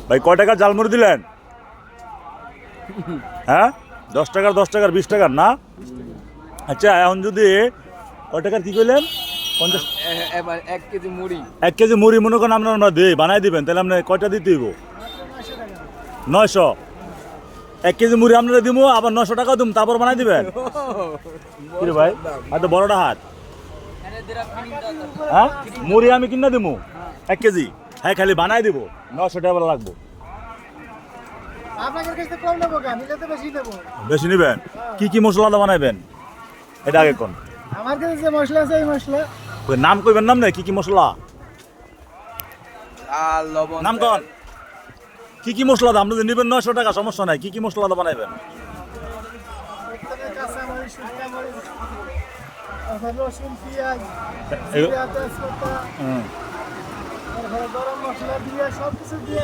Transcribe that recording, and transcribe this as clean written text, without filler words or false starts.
ভাই কয় টাকার জালমুড়ি দিলেন? হ্যাঁ 10 টাকার 10 টাকার 20 টাকার না? আচ্ছা এখন যদি কয় টাকার কি কইলেন? 50 এবার 1 কেজি মুড়ি 1 কেজি মুড়ি মনে করেন আমরা দিই বানাই দিবেন তাহলে আপনি কয়টা দিতে হইব? 900। 1 কেজি মুড়ি আপনারা দিব আবার 900 টাকা দিম তারপর বানাই দিবেন? কি রে ভাই এত বড়টা হাত। হ্যাঁ মুড়ি আমি কিনা দিব 1 কেজি, হ্যাঁ খালি বানাই দিব 900 টাকা লাগবো। আপনাদের কাছে কম নেব কেন? নিলে তো বেশি নেব। বেশি নেবেন? কি কি মশলাটা বানাইবেন এটা আগে কোন? আমার কাছে যে মশলা আছে এই মশলা। ওই নাম কইবেন নাম না কি কি মশলা? আর লবণ নাম কোন? কি কি মশলা দাম আপনাদের নেবেন 900 টাকা সমস্যা নাই, কি কি মশলাটা বানাইবেন? প্রত্যেকটা কাঁচা মরিচ, শুকনা মরিচ, তারপর রসুন, পেঁয়াজ, এগুলো- জিরা, তেজপাতা, হুম। তারপরে গরম মশলা দিয়ে সব কিছু দিয়ে